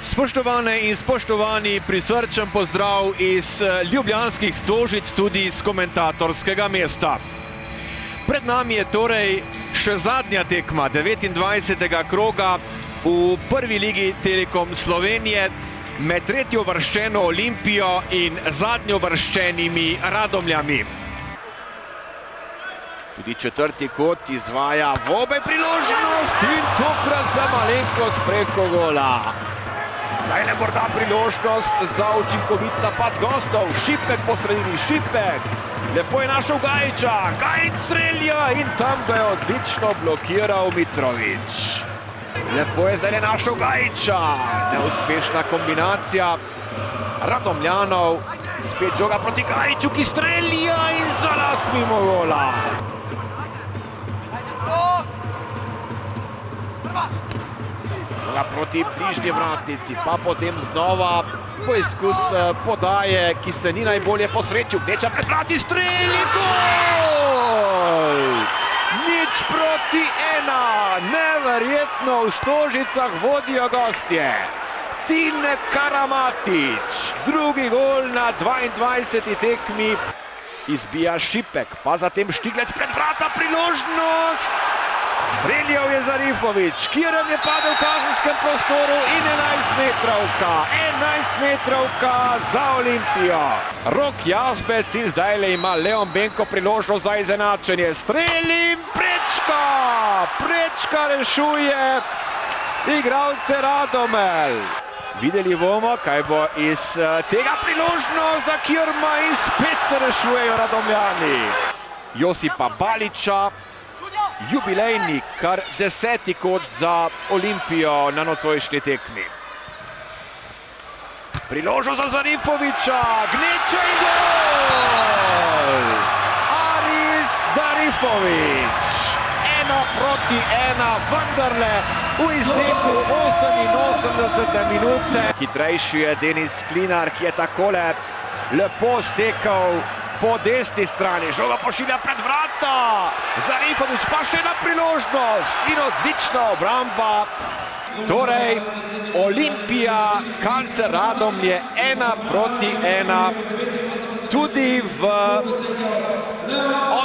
Spoštovane in spoštovani, prisrčen pozdrav iz ljubljanskih Stožic, tudi iz komentatorskega mesta. Pred nami je torej še zadnja tekma 29. kroga v prvi ligi Telekom Slovenije med tretjovrščeno Olimpijo in zadnjovrščenimi Radomljami. Tudi četrti kot izvaja Vobej priložnost in tokrat za malenkost preko gola. Zdaj le morda priložnost za učinkovit napad gostov. Šipek po sredini, Šipek. Lepo je našel Gajiča. Gajič strelja in tam ga je odlično blokiral Mitrović. Lepo je zdaj le našel Gajiča. Neuspešna kombinacija Radomljanov. Spet žoga proti Gajiču, ki strelja in za las mimo gola. Žoga proti bližnji vratnici, pa potem znova poizkus podaje, ki se ni najbolje posrečil. Gneča pred vrati, streli, gol! 0:1, neverjetno, v Stožicah vodijo gostje. Tine Karamatić, drugi gol na 22. tekmi. Izbija Šipek, pa zatem Štiglec pred vrata, priložnost. Streljal je Zarifović, Kirm je padel v kazenskem prostoru in 11-metrovka. 11-metrovka za Olimpijo. Rok Jazbec in zdajle ima Leon Benko priložnost za izenačenje. Streli, Prečka rešuje igralce Radomelj. Videli bomo, kaj bo iz tega priložnost za Kirma in spet se rešujejo Radomljani. Josipa Baliča, jubilejni, kar 10. kot za Olimpijo na nocojšnji tekmi. Priložnost za Zarifovića, Gneča in gol! Aris Zarifović, 1:1, vendarle v izteku 88. minute. Hitrejši je Denis Klinar, ki je takole lepo stekel po desni strani. Žoga pošilja pred vrata. Zarifović pa še ena priložnost in odlična obramba. Torej, Olimpija, Kalcer Radomlje 1:1. Tudi v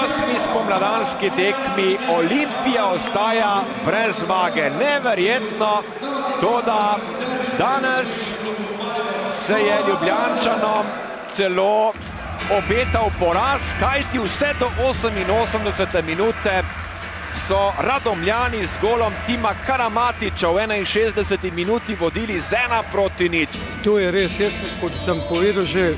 8. spomladanski tekmi Olimpija ostaja brez zmage. Neverjetno, toda danes se je Ljubljančanom celo obetal poraz, kajti vse do 88. minute so Radomljani z golom Tima Karamatića v 61. minuti vodili z 1:0. To je res, jaz kot sem povedal že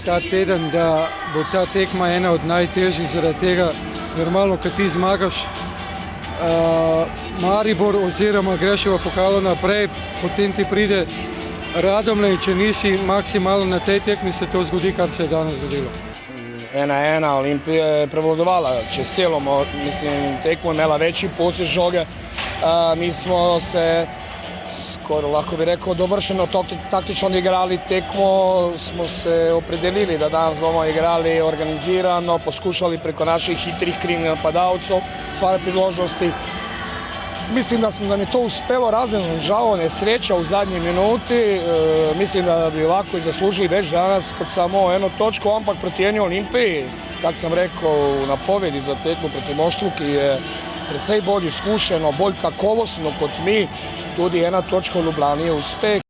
ta teden, da bo ta tekma ena od najtežjih zaradi tega, normalno, kad ti zmagaš Maribor oziroma greš v pokalu naprej, potem ti pride Radomlje in če nisi maksimalno na tej tekmi, se to zgodi, kar se je danes zgodilo. 1:1, Olimpija je prevladovala čez celo tekmo, imela večji posjed žoge. Mi smo se skoro, lahko bi rekel, dovršeno taktično odigrali tekmo, smo se opredelili, da danes bomo igrali organizirano, poskušali preko naših hitrih krivnih napadalcev stvarati priložnosti. Mislim, da nam je to uspelo, razen žal nesreča v zadnji minuti. Mislim, da bi lahko zaslužili več danes kot samo eno točko, ampak proti eni Olimpiji, kak sam rekel v napovedi za tekmo proti moštvu, ki je precej bolj izkušeno, bolj kakovostno kot mi, tudi ena točka v Ljubljani je uspeh.